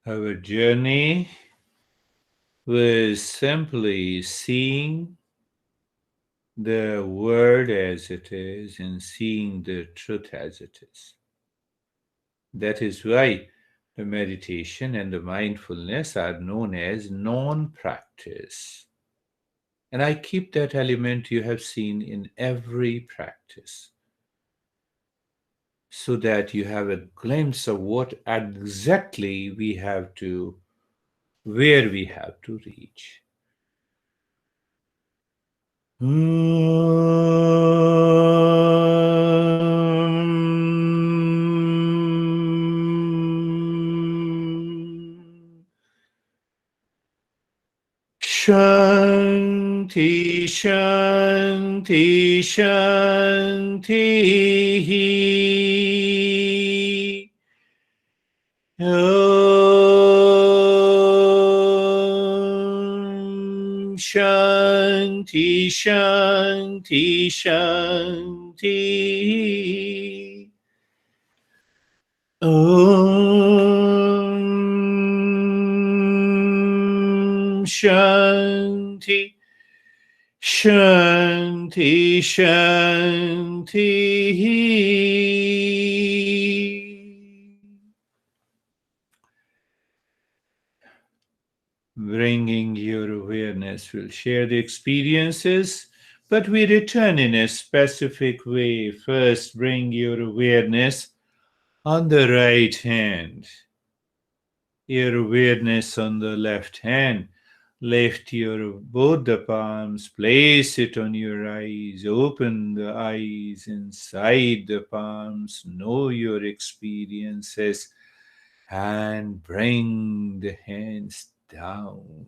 Our journey was simply seeing the word as it is and seeing the truth as it is. That is why the meditation and the mindfulness are known as non practice. And I keep that element you have seen in every practice so that you have a glimpse of what exactly we have to, where we have to reach. Shanti, Shanti, Shanti. Om Shanti, Shanti, Shanti. Om Shanti, Shanti, Shanti. Bringing your awareness, we'll share the experiences, but we return in a specific way. First, bring your awareness on the right hand, your awareness on the left hand. Lift your both the palms, place it on your eyes, open the eyes inside the palms, know your experiences, and bring the hands down.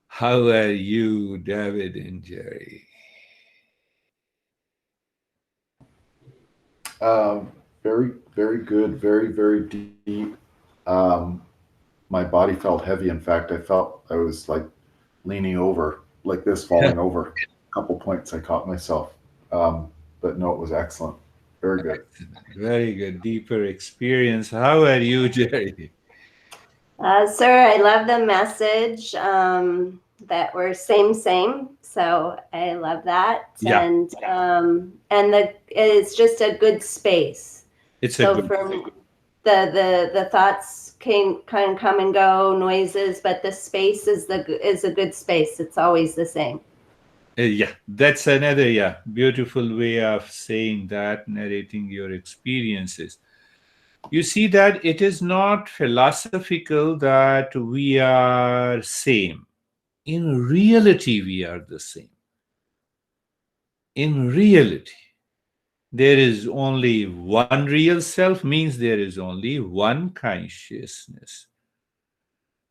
How are you, David and Jerry? Very, very good. Very, very deep. Um, my body felt heavy. In fact, I felt I was like leaning over, like this, falling over. A couple points I caught myself. Um, but no, it was excellent. Very good. Very good, deeper experience. How are you, Jerry? Sir, I love the message that we're same. So I love that, Yeah, and it's just a good space. it's a So good. from the thoughts can come and go, noises, but the space is a good space. It's always the same. Yeah, that's another beautiful way of saying that, narrating your experiences. You see that it is not philosophical that we are same. In reality, we are the same. In reality, there is only one real self, means there is only one consciousness.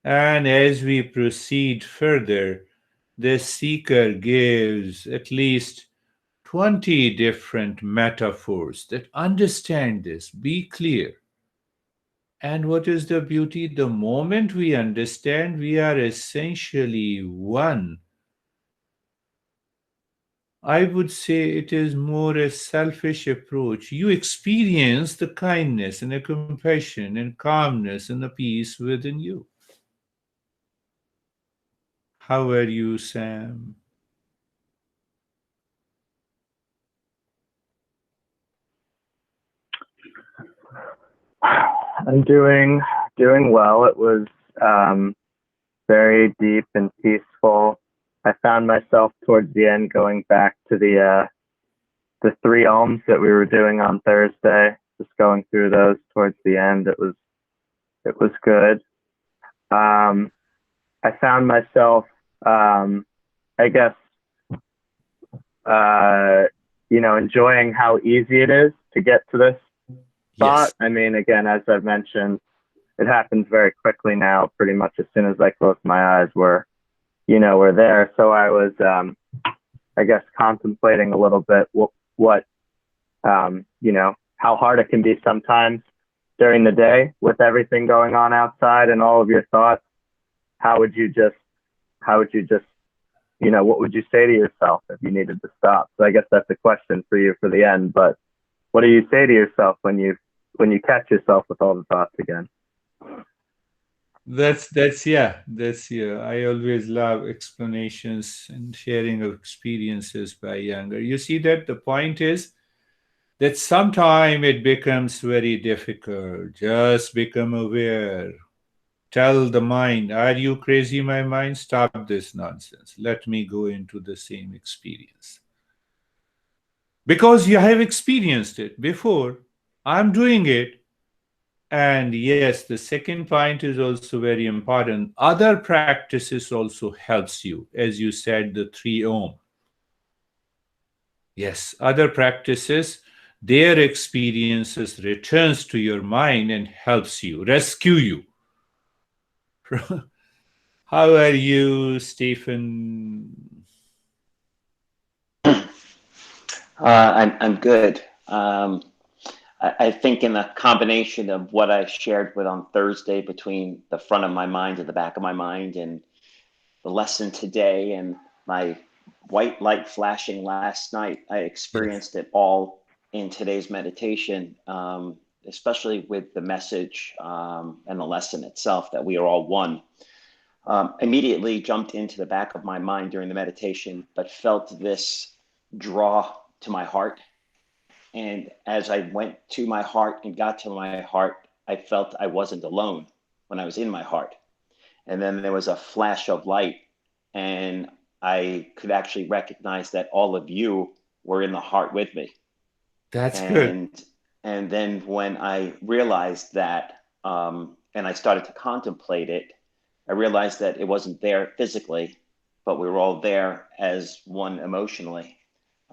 And as we proceed further, the seeker gives at least 20 different metaphors that understand this, be clear. And what is the beauty? The moment we understand, we are essentially one. I would say it is more a selfish approach. You experience the kindness and the compassion and calmness and the peace within you. How are you, Sam? I'm doing well. It was very deep and peaceful. I found myself towards the end going back to the three ohms that we were doing on Thursday. Just going through those towards the end. It was good. I found myself, I guess, enjoying how easy it is to get to this thought. Yes. I mean, again, as I've mentioned, it happens very quickly now. Pretty much as soon as I close my eyes, we're there. So I was, I guess, contemplating a little bit what how hard it can be sometimes during the day with everything going on outside and all of your thoughts. How would you just, what would you say to yourself if you needed to stop? So I guess that's a question for you for the end. But what do you say to yourself when you catch yourself with all the thoughts again? That's I always love explanations and sharing of experiences by younger. You see that the point is that sometime it becomes very difficult. Just become aware. Tell the mind, are you crazy, my mind? Stop this nonsense. Let me go into the same experience. Because you have experienced it before. I'm doing it. And yes, the second point is also very important. Other practices also helps you. As you said, the 3 ohm. Yes, other practices, their experiences returns to your mind and helps you, rescue you. How are you, Stephen? I'm good. I think in the combination of what I shared with on Thursday between the front of my mind and the back of my mind and the lesson today and my white light flashing last night, I Yes. experienced it all in today's meditation, especially with the message and the lesson itself that we are all one. Immediately jumped into the back of my mind during the meditation, but felt this draw to my heart. And as I went to my heart and got to my heart, I felt I wasn't alone when I was in my heart. And then there was a flash of light, and I could actually recognize that all of you were in the heart with me. That's good. And then when I realized that, and I started to contemplate it, I realized that it wasn't there physically, but we were all there as one emotionally.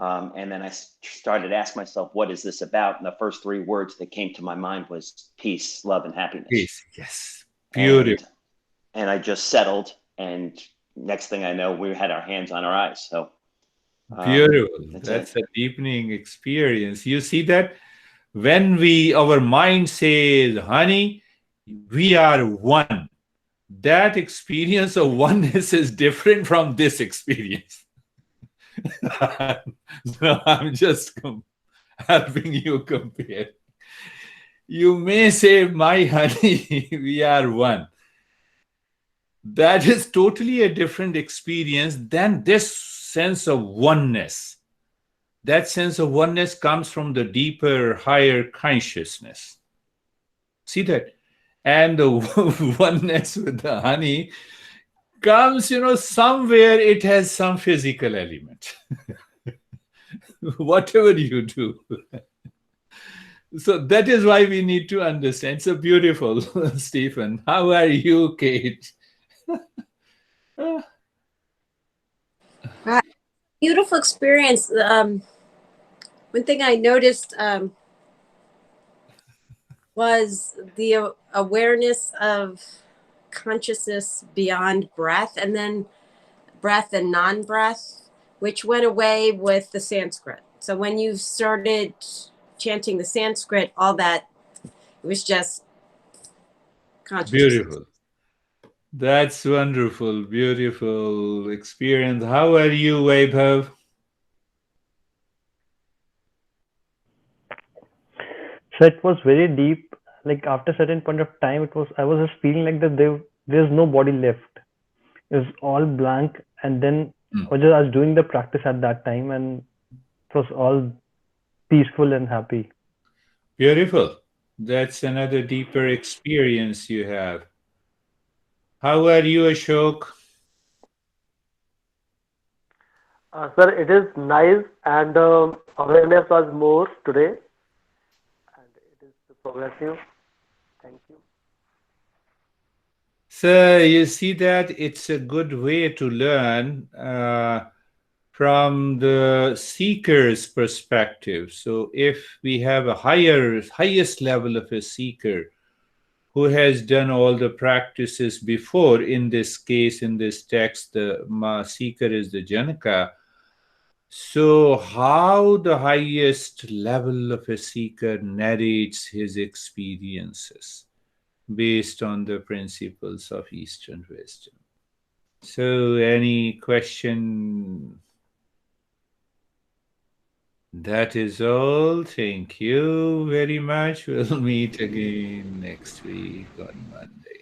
And then I started to ask myself, what is this about? And the first 3 words that came to my mind was peace, love, and happiness. Peace. Yes. Beautiful. And I just settled. And next thing I know, we had our hands on our eyes. So Beautiful. that's That's it. a deepening experience. You see that when our mind says, honey, we are one, that experience of oneness is different from this experience. No, I'm just helping you compare. You may say, my honey, we are one. That is totally a different experience than this sense of oneness. That sense of oneness comes from the deeper, higher consciousness. See that? And the oneness with the honey comes, somewhere it has some physical element. Whatever you do. So that is why we need to understand. So beautiful, Stephen. How are you, Kate? Beautiful experience. One thing I noticed was the awareness of consciousness beyond breath, and then breath and non-breath, which went away with the Sanskrit. So when you started chanting the Sanskrit, all that, it was just consciousness. Beautiful. That's wonderful, beautiful experience. How are you, Vaibhav? So it was very deep. Like after a certain point of time, I was just feeling like that there's no body left. It was all blank, and then I was doing the practice at that time, and it was all peaceful and happy. Beautiful. That's another deeper experience you have. How are you, Ashok? Sir, it is nice, and awareness was more today, and it is progressive. Thank you. So you see that it's a good way to learn from the seeker's perspective. So if we have a highest level of a seeker who has done all the practices before, in this case, in this text, the seeker is the Janaka. So how the highest level of a seeker narrates his experiences based on the principles of Eastern wisdom. So any question? That is all. Thank you very much. We'll meet again next week on Monday.